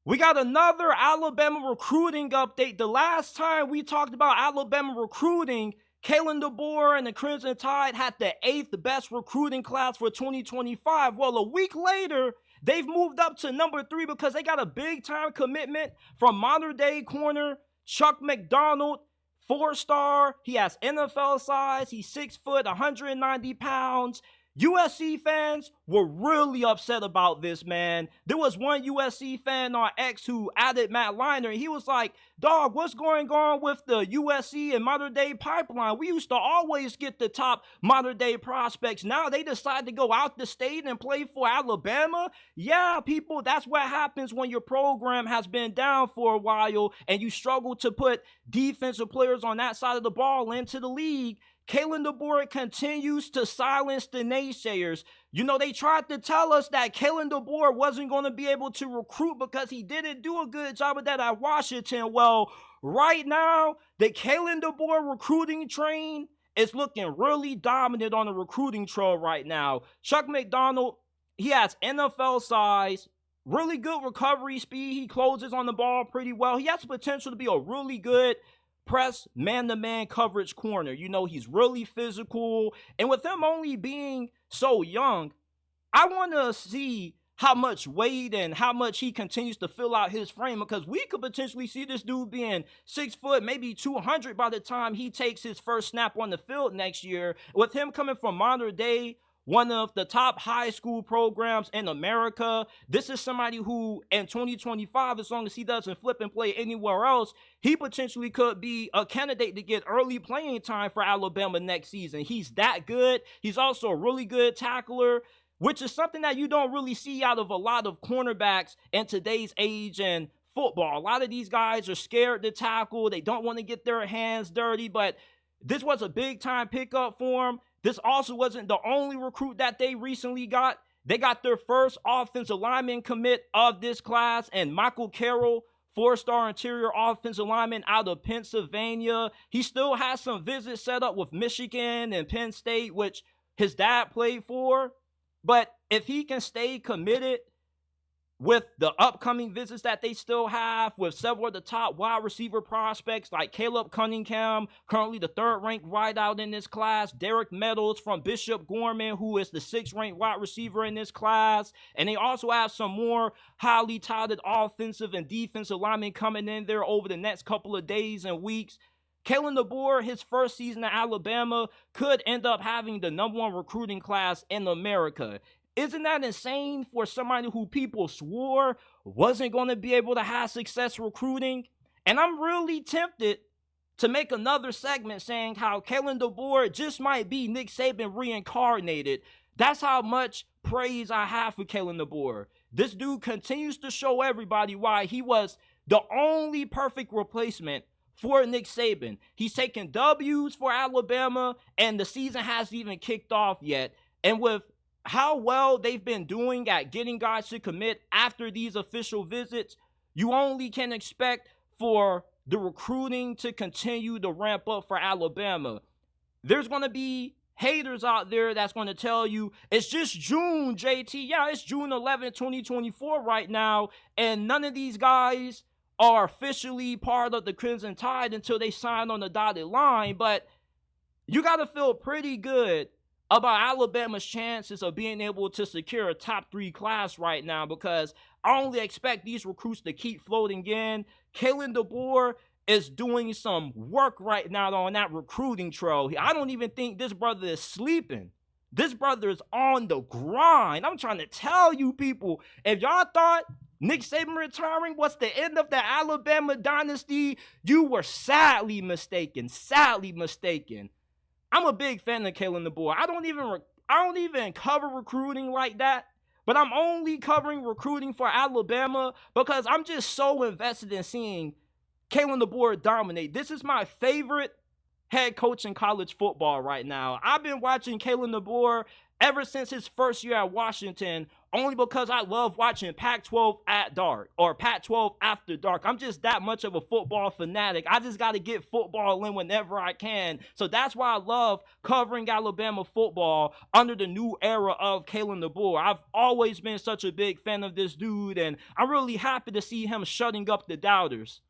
We got another Alabama recruiting update. The last time we talked about Alabama recruiting, Kalen DeBoer and the Crimson Tide had the 8th best recruiting class for 2025. Well, a week later, they've moved up to number 3 because they got a big-time commitment from modern-day corner Chuck McDonald, 4-star. He has NFL size. He's 6 foot, 190 pounds. USC fans were really upset about this, man. There was one USC fan on X who added Matt Liner, and he was like, dog, what's going on with the USC and modern-day pipeline? We used to always get the top modern-day prospects. Now they decide to go out the state and play for Alabama? Yeah, people, that's what happens when your program has been down for a while and you struggle to put defensive players on that side of the ball into the league. Kalen DeBoer continues to silence the naysayers. You know, they tried to tell us that Kalen DeBoer wasn't going to be able to recruit because he didn't do a good job of that at Washington. Well, right now, the Kalen DeBoer recruiting train is looking really dominant on the recruiting trail right now. Chuck McDonald, he has NFL size, really good recovery speed. He closes on the ball pretty well. He has the potential to be a really good press man-to-man coverage corner. You know, he's really physical. And with him only being so young, I want to see how much weight and how much he continues to fill out his frame, because we could potentially see this dude being 6 foot, maybe 200 by the time he takes his first snap on the field next year. With him coming from modern day, one of the top high school programs in America. This is somebody who in 2025, as long as he doesn't flip and play anywhere else, he potentially could be a candidate to get early playing time for Alabama next season. He's that good. He's also a really good tackler, which is something that you don't really see out of a lot of cornerbacks in today's age and football. A lot of these guys are scared to tackle. They don't want to get their hands dirty, but this was a big time pickup for him. This also wasn't the only recruit that they recently got. They got their first offensive lineman commit of this class, and Michael Carroll, 4-star interior offensive lineman out of Pennsylvania. He still has some visits set up with Michigan and Penn State, which his dad played for. But if he can stay committed with the upcoming visits that they still have with several of the top wide receiver prospects like Caleb Cunningham, currently the 3rd-ranked wideout in this class, Derek Meadows from Bishop Gorman, who is the 6th-ranked wide receiver in this class, and they also have some more highly touted offensive and defensive linemen coming in there over the next couple of days and weeks. Kalen DeBoer, his first season at Alabama, could end up having the #1 recruiting class in America. Isn't that insane for somebody who people swore wasn't going to be able to have success recruiting? And I'm really tempted to make another segment saying how Kalen DeBoer just might be Nick Saban reincarnated. That's how much praise I have for Kalen DeBoer. This dude continues to show everybody why he was the only perfect replacement for Nick Saban. He's taken W's for Alabama, and the season hasn't even kicked off yet. And with how well they've been doing at getting guys to commit after these official visits, you only can expect for the recruiting to continue to ramp up for Alabama. There's going to be haters out there that's going to tell you it's just June, JT. Yeah, it's June 11, 2024 right now, and none of these guys are officially part of the Crimson Tide until they sign on the dotted line. But you got to feel pretty good about Alabama's chances of being able to secure a top 3 class right now, because I only expect these recruits to keep floating in. Kalen DeBoer is doing some work right now on that recruiting trail. I don't even think this brother is sleeping. This brother is on the grind. I'm trying to tell you people, if y'all thought Nick Saban retiring was the end of the Alabama dynasty, you were sadly mistaken. Sadly mistaken. I'm a big fan of Kalen DeBoer. I don't even cover recruiting like that, but I'm only covering recruiting for Alabama because I'm just so invested in seeing Kalen DeBoer dominate. This is my favorite head coach in college football right now. I've been watching Kalen DeBoer ever since his first year at Washington only because I love watching Pac-12 at dark or Pac-12 after dark. I'm just that much of a football fanatic. I just got to get football in whenever I can. So that's why I love covering Alabama football under the new era of Kalen DeBoer. I've always been such a big fan of this dude, and I'm really happy to see him shutting up the doubters.